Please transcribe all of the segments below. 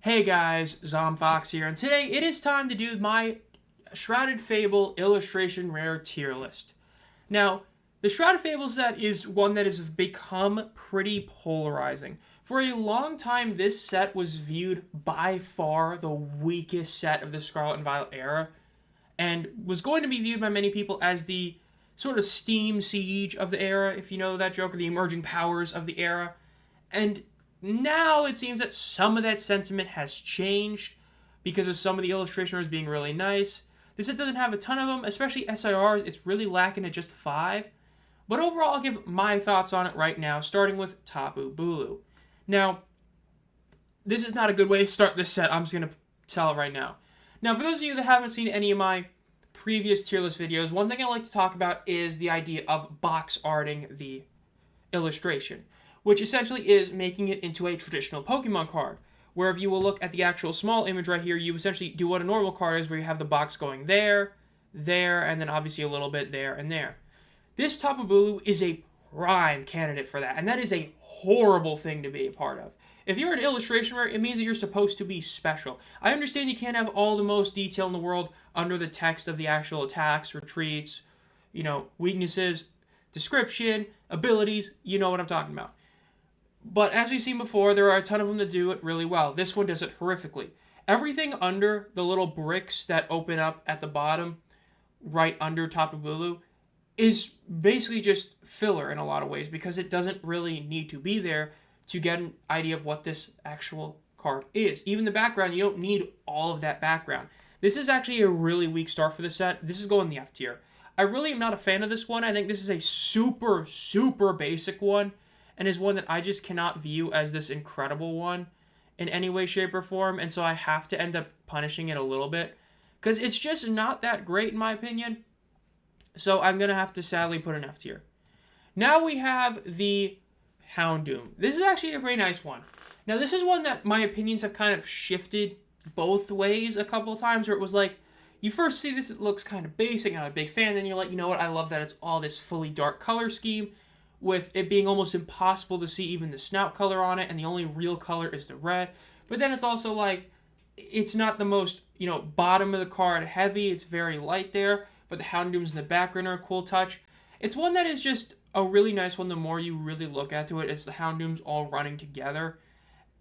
Hey guys, Zomfox here, and today it is time to do my Shrouded Fable illustration rare tier list. Now, the Shrouded Fable set is one that has become pretty polarizing. For a long time, this set was viewed by far the weakest set of the Scarlet and Violet era, and was going to be viewed by many people as the sort of Steam Siege of the era, if you know that joke, or the emerging powers of the era. And now it seems that some of that sentiment has changed because of some of the illustrators being really nice. This set doesn't have a ton of them, especially SIRs. It's really lacking at just 5. But overall, I'll give my thoughts on it right now, starting with Tapu Bulu. Now, this is not a good way to start this set. I'm just going to tell it right now. Now, for those of you that haven't seen any of my previous tier list videos, one thing I like to talk about is the idea of box arting the illustration, which essentially is making it into a traditional Pokemon card, where if you will look at the actual small image right here, you essentially do what a normal card is, where you have the box going there, and then obviously a little bit there and there. This Tapu Bulu is a prime candidate for that, and that is a horrible thing to be a part of. If you're an illustration rare, it means that you're supposed to be special. I understand you can't have all the most detail in the world under the text of the actual attacks, retreats, weaknesses, description, abilities, you know what I'm talking about. But as we've seen before, there are a ton of them that do it really well. This one does it horrifically. Everything under the little bricks that open up at the bottom, right under Tapu Bulu, is basically just filler in a lot of ways because it doesn't really need to be there to get an idea of what this actual card is. Even the background, you don't need all of that background. This is actually a really weak start for the set. This is going in the F tier. I really am not a fan of this one. I think this is a super, super basic one, and is one that I just cannot view as this incredible one in any way, shape, or form, and so I have to end up punishing it a little bit, because it's just not that great in my opinion, so I'm going to have to sadly put an F tier. Now we have the Houndoom. This is actually a very nice one. Now this is one that my opinions have kind of shifted both ways a couple of times, where it was like, you first see this, it looks kind of basic, I'm a big fan, then you're like, you know what, I love that it's all this fully dark color scheme, with it being almost impossible to see even the snout color on it, and the only real color is the red. But then it's also like, it's not the most, bottom of the card heavy, it's very light there, but the Houndoom's in the background are a cool touch. It's one that is just a really nice one the more you really look into it. It's the Houndoom's all running together.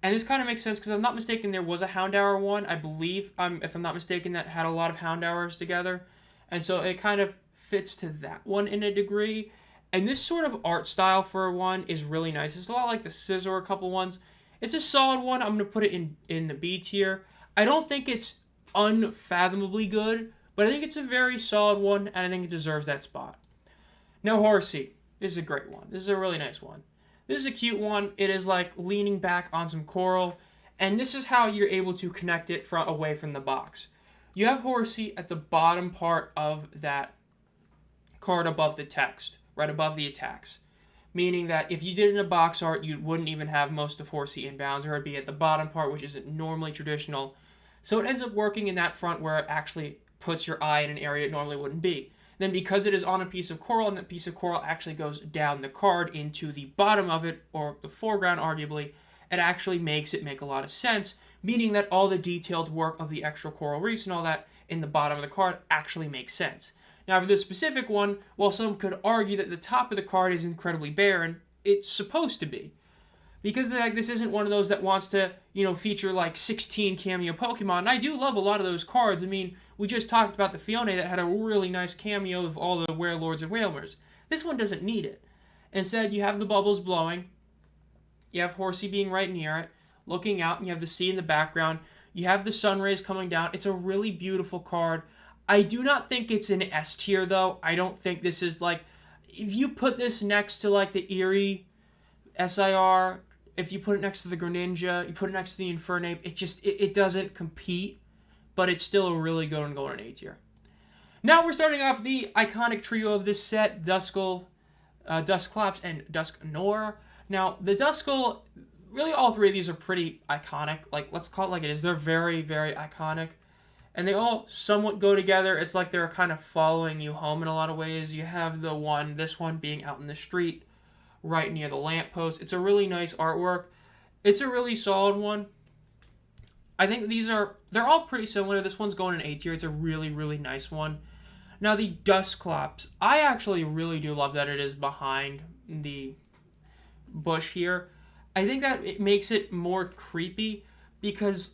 And this kind of makes sense, because if I'm not mistaken, there was a Houndour one, I believe, if I'm not mistaken, that had a lot of Houndours together. And so it kind of fits to that one in a degree. And this sort of art style for one is really nice. It's a lot like the Scizor, a couple ones. It's a solid one. I'm going to put it in the B tier. I don't think it's unfathomably good, but I think it's a very solid one, and I think it deserves that spot. Now, Horsey. This is a great one. This is a really nice one. This is a cute one. It is like leaning back on some coral, and this is how you're able to connect it away from the box. You have Horsey at the bottom part of that card above the text, right above the attacks. Meaning that if you did it in a box art, you wouldn't even have most of Horsey inbounds, or it'd be at the bottom part, which isn't normally traditional. So it ends up working in that front where it actually puts your eye in an area it normally wouldn't be. Then because it is on a piece of coral, and that piece of coral actually goes down the card into the bottom of it, or the foreground arguably, it actually makes it make a lot of sense, meaning that all the detailed work of the extra coral reefs and all that in the bottom of the card actually makes sense. Now, for this specific one, while some could argue that the top of the card is incredibly barren, it's supposed to be. Because this isn't one of those that wants to, feature like 16 cameo Pokemon. And I do love a lot of those cards. I mean, we just talked about the Fione that had a really nice cameo of all the Werelords and Wailmers. This one doesn't need it. Instead, you have the bubbles blowing. You have Horsey being right near it, looking out, and you have the sea in the background. You have the sun rays coming down. It's a really beautiful card. I do not think it's an S tier, though. I don't think this is like, if you put this next to like the Eerie SIR, if you put it next to the Greninja, you put it next to the Infernape, it doesn't compete, but it's still a really good one going in A tier. Now we're starting off the iconic trio of this set, Duskull, Dusclops, and Dusknoir. Now, the Duskull, really all three of these are pretty iconic. Like, let's call it like it is. They're very, very iconic. And they all somewhat go together. It's like they're kind of following you home in a lot of ways. You have this one being out in the street, right near the lamppost. It's a really nice artwork. It's a really solid one. I think they're all pretty similar. This one's going in A tier. It's a really, really nice one. Now, the Dusclops, I actually really do love that it is behind the bush here. I think that it makes it more creepy because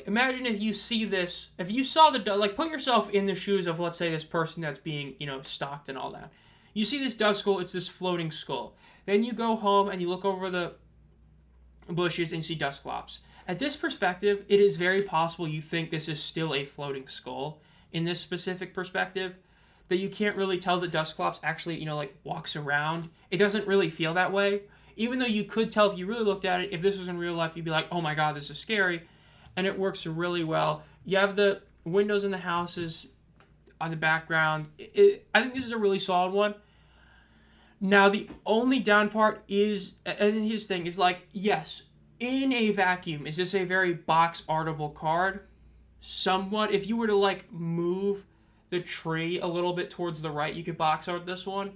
imagine if you see this, if you saw put yourself in the shoes of, let's say, this person that's being, stalked and all that. You see this Duskull, it's this floating skull. Then you go home and you look over the bushes and you see Dusclops. At this perspective, it is very possible you think this is still a floating skull in this specific perspective, that you can't really tell that Dusclops actually, walks around. It doesn't really feel that way. Even though you could tell if you really looked at it, if this was in real life, you'd be like, oh my god, this is scary. And it works really well. You have the windows in the houses on the background. I think this is a really solid one. Now, the only down part is, and his thing is yes, in a vacuum, is this a very box artable card? Somewhat. If you were to move the tree a little bit towards the right, you could box art this one.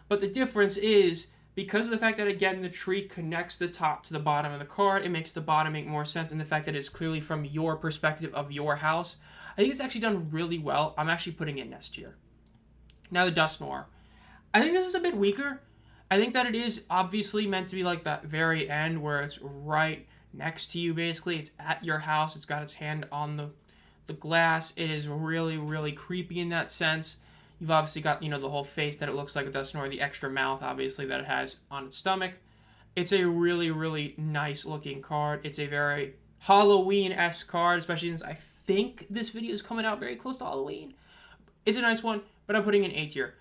But the difference is, because of the fact that, again, the tree connects the top to the bottom of the card, it makes the bottom make more sense, and the fact that it's clearly from your perspective of your house, I think it's actually done really well. I'm actually putting it in S tier. Now, the Dusknoir. I think this is a bit weaker. I think that it is obviously meant to be that very end where it's right next to you, basically. It's at your house. It's got its hand on the glass. It is really, really creepy in that sense. You've obviously got, the whole face that it looks like a Dusknoir, the extra mouth, obviously, that it has on its stomach. It's a really, really nice-looking card. It's a very Halloween-esque card, especially since I think this video is coming out very close to Halloween. It's a nice one, but I'm putting it in A tier.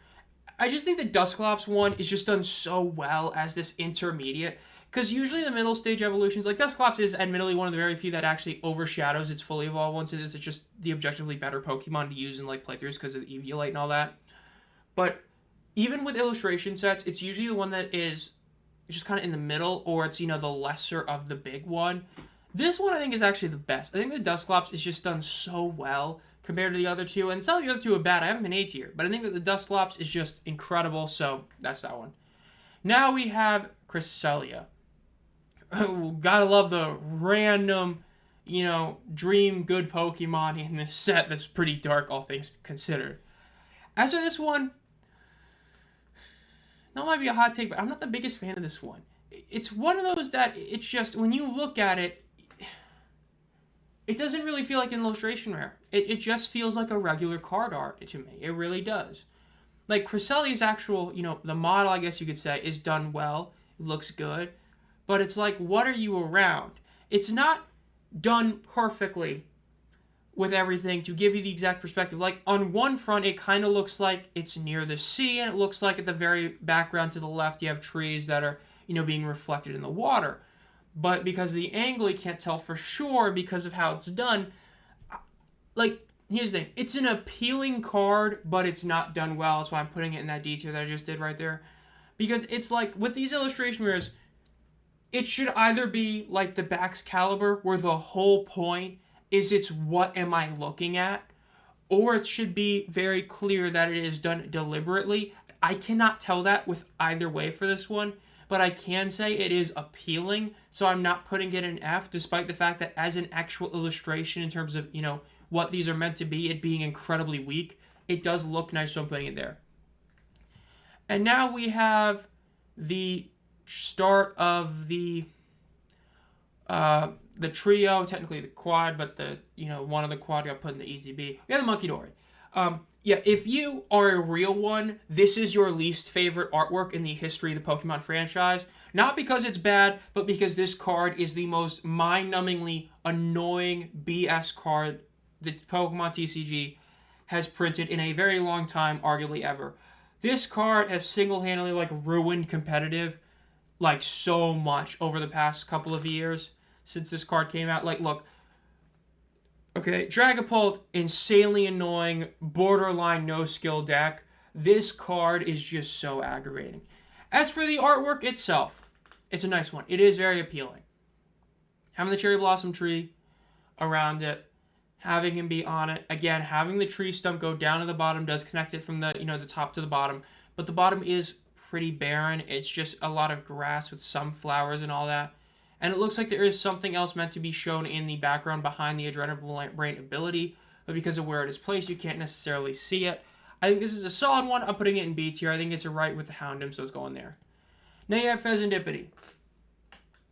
I just think the Dusclops one is just done so well as this intermediate, because usually the middle stage evolutions, Dusclops is admittedly one of the very few that actually overshadows its fully evolved ones. It's just the objectively better Pokemon to use in playthroughs because of the Eviolite and all that. But even with illustration sets, it's usually the one that is just kind of in the middle, or it's, the lesser of the big one. This one I think is actually the best. I think the Dusclops is just done so well compared to the other two. And it's not the other two are bad. I haven't been A tier. But I think that the Dusclops is just incredible. So that's that one. Now we have Cresselia. Gotta love the random, dream good Pokemon in this set that's pretty dark, all things considered. As for this one, that might be a hot take, but I'm not the biggest fan of this one. It's one of those that it's just, when you look at it, it doesn't really feel like an illustration rare. It just feels like a regular card art to me. It really does. Cresselia's actual, the model, I guess you could say, is done well. It looks good. But it's what are you around? It's not done perfectly with everything to give you the exact perspective. On one front, it kind of looks like it's near the sea, and it looks like at the very background to the left, you have trees that are, being reflected in the water. But because of the angle, you can't tell for sure because of how it's done. Here's the thing. It's an appealing card, but it's not done well. That's why I'm putting it in that D tier that I just did right there. Because it's with these illustration mirrors, it should either be like the Baxcalibur, where the whole point is it's what am I looking at, or it should be very clear that it is done deliberately. I cannot tell that with either way for this one. But I can say it is appealing, so I'm not putting it in F, despite the fact that as an actual illustration in terms of, what these are meant to be, it being incredibly weak, it does look nice, so I'm putting it there. And now we have the start of the trio, technically the quad, but the, one of the quad got put in the EZB. We have the Monkey Dory. Yeah, if you are a real one, this is your least favorite artwork in the history of the Pokemon franchise. Not because it's bad, but because this card is the most mind-numbingly annoying BS card that Pokemon TCG has printed in a very long time, arguably ever. This card has single-handedly, ruined competitive, so much over the past couple of years since this card came out. Look. Okay, Dragapult, insanely annoying, borderline no-skill deck. This card is just so aggravating. As for the artwork itself, it's a nice one. It is very appealing. Having the cherry blossom tree around it, having him be on it. Again, having the tree stump go down to the bottom does connect it from the, the top to the bottom. But the bottom is pretty barren. It's just a lot of grass with some flowers and all that. And it looks like there is something else meant to be shown in the background behind the Adrenal Brain ability, but because of where it is placed, you can't necessarily see it. I think this is a solid one. I'm putting it in B tier. I think it's a right with the Houndoom, so it's going there. Now you have Pheasantipity.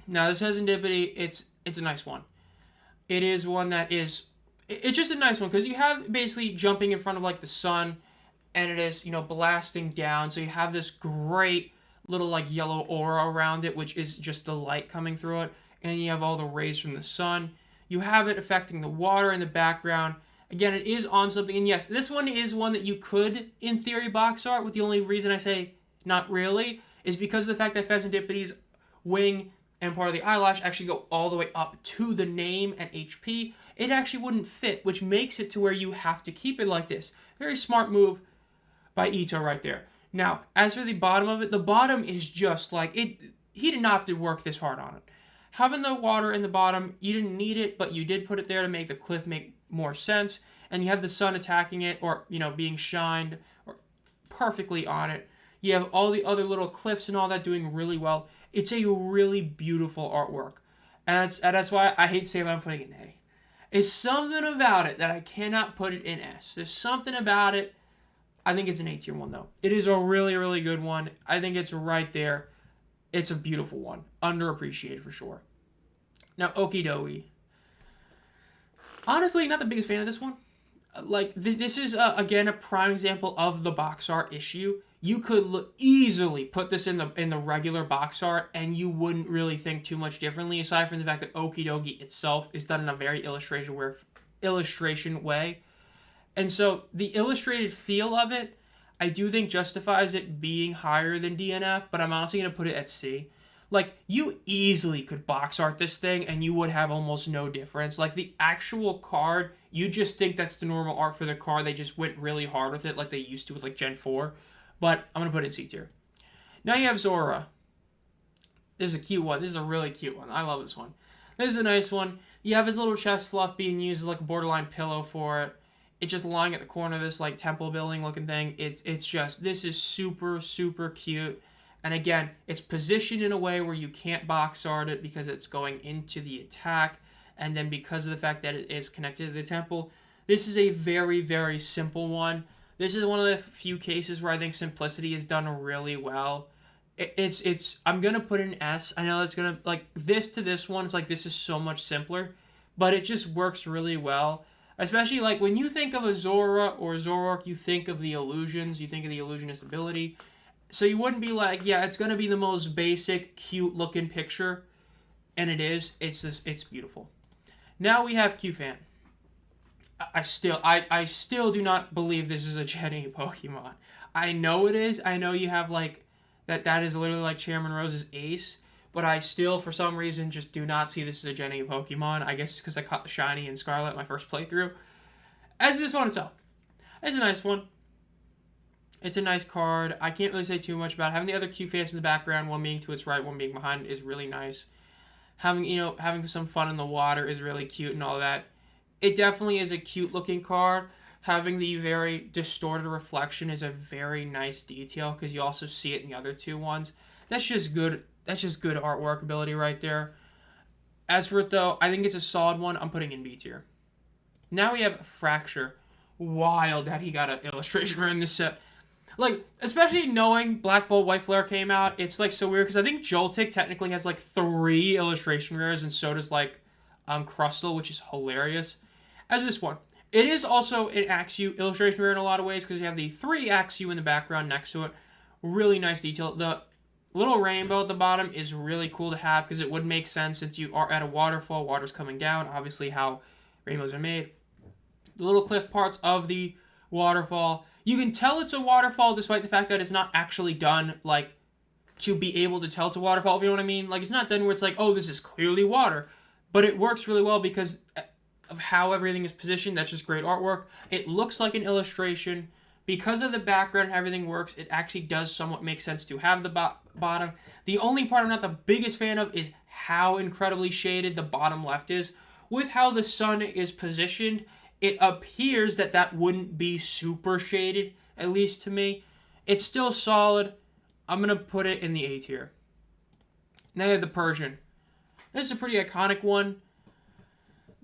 Now this Pheasantipity, it's a nice one. It is one that is, it's just a nice one because you have basically jumping in front of like the sun, and it is, blasting down. So you have this great little like yellow aura around it, which is just the light coming through it, and you have all the rays from the sun. You have it affecting the water in the background. Again, it is on something, and yes, this one is one that you could, in theory, box art, with the only reason I say not really is because of the fact that Pheasantipity's wing and part of the eyelash actually go all the way up to the name and HP. It actually wouldn't fit, which makes it to where you have to keep it like this. Very smart move by Ito right there. Now, as for the bottom of it, the bottom is just like, he did not have to work this hard on it. Having the water in the bottom, you didn't need it, but you did put it there to make the cliff make more sense. And you have the sun attacking it, or, being shined or perfectly on it. You have all the other little cliffs and all that doing really well. It's a really beautiful artwork. And that's why I hate saying I'm putting it in A. It's something about it that I cannot put it in S. There's something about it. I think it's an A tier one, though. It is a really, really good one. I think it's right there. It's a beautiful one. Underappreciated for sure. Now, Okie dokie. Honestly, not the biggest fan of this one. Like, this is, again, a prime example of the box art issue. You could easily put this in the regular box art, and you wouldn't really think too much differently, aside from the fact that Okie dokie itself is done in a very illustration way. And so, the illustrated feel of it, I do think justifies it being higher than DNF, but I'm honestly going to put it at C. Like, you easily could box art this thing, and you would have almost no difference. Like, the actual card, you just think that's the normal art for the card. They just went really hard with it like they used to with, like, Gen 4. But I'm going to put it in C tier. Now you have Zora. This is a cute one. This is a really cute one. I love this one. This is a nice one. You have his little chest fluff being used as, like, a borderline pillow for it. It's just lying at the corner of this, like, temple building looking thing. It's just, this is super, super cute. And again, it's positioned in a way where you can't box art it because it's going into the attack. And then because of the fact that it is connected to the temple, this is a very, very simple one. This is one of the few cases where I think simplicity is done really well. I'm going to put an S. I know it's going to, like, this to this one, it's like, this is so much simpler. But it just works really well. Especially, like, when you think of a Zora or Zoroark, you think of the illusions. You think of the illusionist ability. So you wouldn't be like, yeah, it's going to be the most basic, cute-looking picture. And it is. It's beautiful. Now we have Q-Fan. I still do not believe this is a Gen 8 Pokemon. I know it is. I know you have, like, that is literally like Chairman Rose's ace. But I still, for some reason, just do not see this as a Gen 8 Pokemon. I guess it's because I caught the Shiny in Scarlet my first playthrough. As this one itself. It's a nice one. It's a nice card. I can't really say too much about it. Having the other Q-Face in the background, one being to its right, one being behind, is really nice. Having some fun in the water is really cute and all that. It definitely is a cute-looking card. Having the very distorted reflection is a very nice detail because you also see it in the other two ones. That's just good. That's just good artwork ability right there. As for it, though, I think it's a solid one. I'm putting in B tier. Now we have Fracture. Wild that he got an illustration rare in this set. Like, especially knowing Black Bolt White Flare came out, it's, like, so weird because I think Joltik technically has, like, 3 illustration rares, and so does, like, Crustle, which is hilarious. As this one. It is also an Axew illustration rare in a lot of ways because you have the 3 Axew in the background next to it. Really nice detail. The little rainbow at the bottom is really cool to have because it would make sense since you are at a waterfall. Water's coming down. Obviously how rainbows are made. The little cliff parts of the waterfall. You can tell it's a waterfall despite the fact that it's not actually done, like, to be able to tell it's a waterfall, if you know what I mean. Like, it's not done where it's like, oh, this is clearly water. But it works really well because of how everything is positioned. That's just great artwork. It looks like an illustration. Because of the background and everything works, it actually does somewhat make sense to have the bottom. The only part I'm not the biggest fan of is how incredibly shaded the bottom left is. With how the sun is positioned, it appears that that wouldn't be super shaded, at least to me. It's still solid. I'm going to put it in the A tier. Now you have the Persian. This is a pretty iconic one.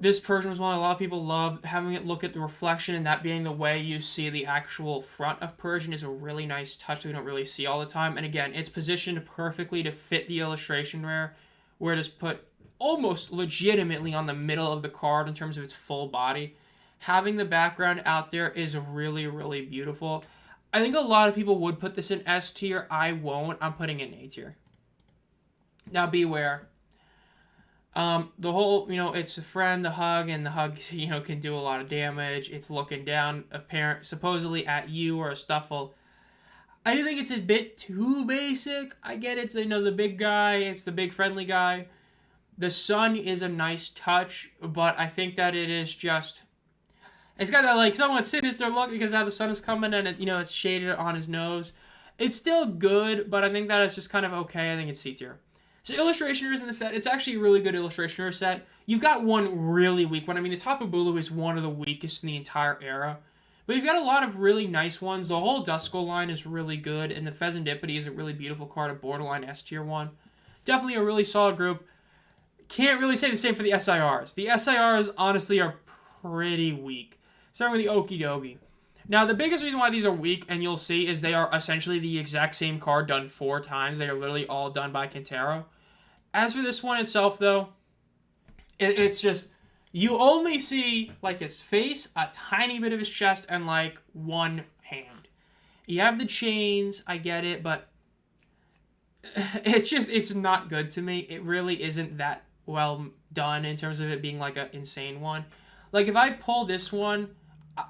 This Persian was one a lot of people love. Having it look at the reflection and that being the way you see the actual front of Persian is a really nice touch that we don't really see all the time. And again, it's positioned perfectly to fit the illustration rare, where it is put almost legitimately on the middle of the card in terms of its full body. Having the background out there is really, really beautiful. I think a lot of people would put this in S tier. I won't. I'm putting it in A tier. Now, beware. The whole, it's a friend, the hug, and the hug, can do a lot of damage. It's looking down, supposedly at you or a Stuffle. I do think it's a bit too basic. I get it's, the big guy, it's the big friendly guy. The sun is a nice touch, but I think that it is just, it's got that, somewhat sinister look because how the sun is coming and, it's shaded on his nose. It's still good, but I think that it's just kind of okay. I think it's C tier. So illustrationers in the set, it's actually a really good illustrationer set. You've got one really weak one. I mean, the Tapu Bulu is one of the weakest in the entire era. But you've got a lot of really nice ones. The whole Duskull line is really good, and the Pheasantipity is a really beautiful card, a borderline S tier one. Definitely a really solid group. Can't really say the same for the SIRs. The SIRs, honestly, are pretty weak. Starting with the Okie Dokie. Now, the biggest reason why these are weak, and you'll see, is they are essentially the exact same card done 4 times. They are literally all done by Quintero. As for this one itself, though, it's just, you only see, his face, a tiny bit of his chest, and, one hand. You have the chains, I get it, but it's not good to me. It really isn't that well done in terms of it being, an insane one. If I pull this one,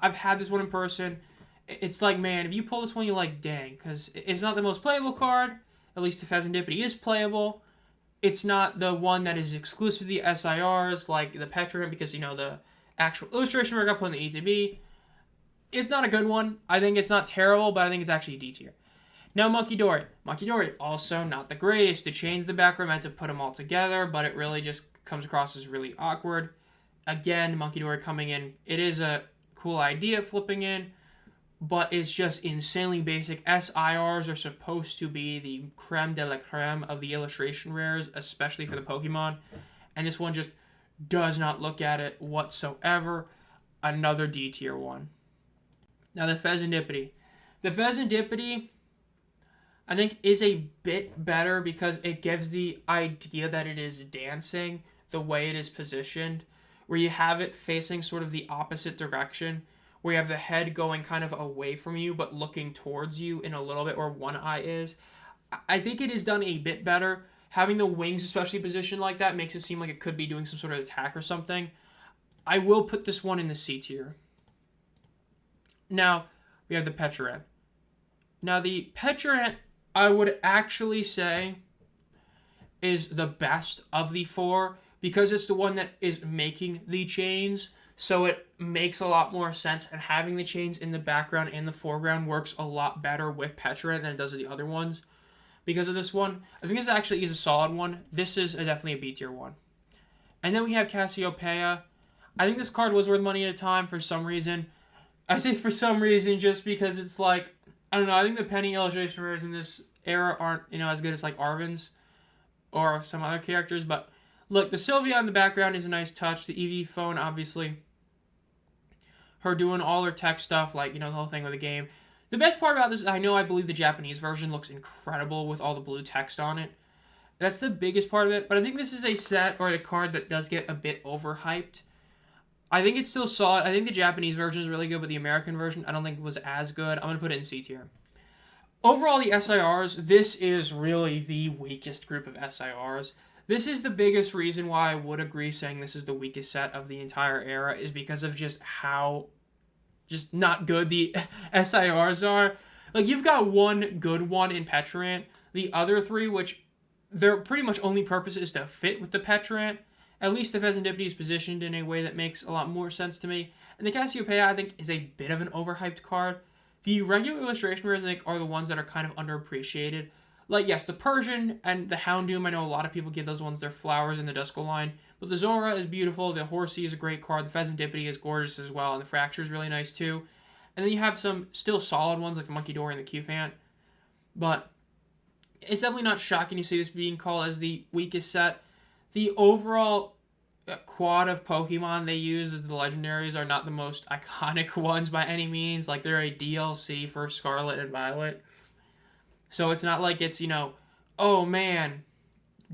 I've had this one in person, it's man, if you pull this one, you're dang, because it's not the most playable card. At least the Pheasantipity is playable. It's not the one that is exclusive to the SIRs, like the Petra, because, the actual illustration work I put in the ETB. It's not a good one. I think it's not terrible, but I think it's actually D tier. Now, Monkey Dory. Monkey Dory, also not the greatest. The chains in the back are meant to put them all together, but it really just comes across as really awkward. Again, Monkey Dory coming in. It is a cool idea flipping in, but it's just insanely basic. SIRs are supposed to be the creme de la creme of the illustration rares, especially for the Pokemon, and this one just does not look at it whatsoever. Another D tier one. Now, the Pheasantipity. The Pheasantipity, I think, is a bit better because it gives the idea that it is dancing the way it is positioned, where you have it facing sort of the opposite direction, where you have the head going kind of away from you but looking towards you in a little bit where one eye is. I think it is done a bit better. Having the wings especially positioned like that makes it seem like it could be doing some sort of attack or something. I will put this one in the C tier. Now, we have the Petrarant. Now, the Petrarant, I would actually say, is the best of the 4 because it's the one that is making the chains. So it makes a lot more sense, and having the chains in the background and the foreground works a lot better with Petrarant than it does with the other ones. Because of this one, I think this actually is a solid one. This is definitely a B tier one. And then we have Cassiopeia. I think this card was worth money at a time for some reason. I say for some reason just because it's I don't know, I think the penny illustration rares in this era aren't, as good as Arvin's or some other characters. But look, the Sylvia in the background is a nice touch. The EV phone, obviously. Her doing all her tech stuff, the whole thing with the game. The best part about this is I believe the Japanese version looks incredible with all the blue text on it. That's the biggest part of it. But I think this is a set or a card that does get a bit overhyped. I think it's still solid. I think the Japanese version is really good, but the American version I don't think was as good. I'm going to put it in C tier. Overall, the SIRs, this is really the weakest group of SIRs. This is the biggest reason why I would agree saying this is the weakest set of the entire era, is because of just how not good the SIRs are. You've got one good one in Petrarant. The other 3, which their pretty much only purpose is to fit with the Petrarant. At least the Pheasantipity is positioned in a way that makes a lot more sense to me. And the Cassiopeia, I think, is a bit of an overhyped card. The regular illustration rares, I think, are the ones that are kind of underappreciated. Yes, the Persian and the Houndoom, I know a lot of people give those ones their flowers in the Duskull line. But the Zora is beautiful, the Horsey is a great card, the Pheasantipity is gorgeous as well, and the Fracture is really nice too. And then you have some still solid ones like the Monkey Dory and the Cufant. But it's definitely not shocking to see this being called as the weakest set. the overall quad of Pokemon they use as the legendaries are not the most iconic ones by any means. Like, they're a DLC for Scarlet and Violet. So it's not like it's, oh man,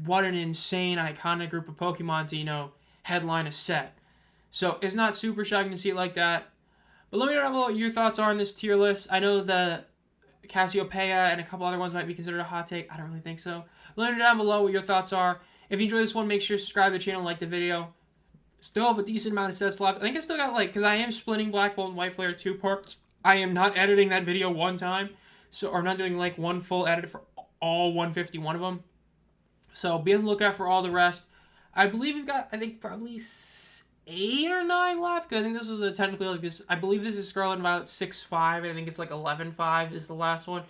what an insane iconic group of Pokemon to, headline a set. So it's not super shocking to see it like that. But let me know down below what your thoughts are on this tier list. I know the Cassiopeia and a couple other ones might be considered a hot take. I don't really think so. Let me know down below what your thoughts are. If you enjoyed this one, make sure to subscribe to the channel and like the video. Still have a decent amount of sets left. I think I still got, because I am splitting Black Bolt and White Flare 2 parts. I am not editing that video one time. Or not doing, one full edit for all 151 of them. So be on the lookout for all the rest. I believe we've got, probably 8 or 9 left. Because I think this was technically, I believe this is Scarlet and Violet 6-5. And I think it's, 11-5 is the last one.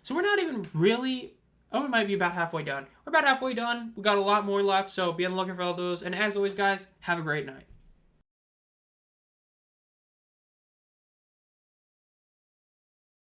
So we're not even really... Oh, we might be about halfway done. We're about halfway done. We got a lot more left, so be on the lookout for all those. And as always, guys, have a great night.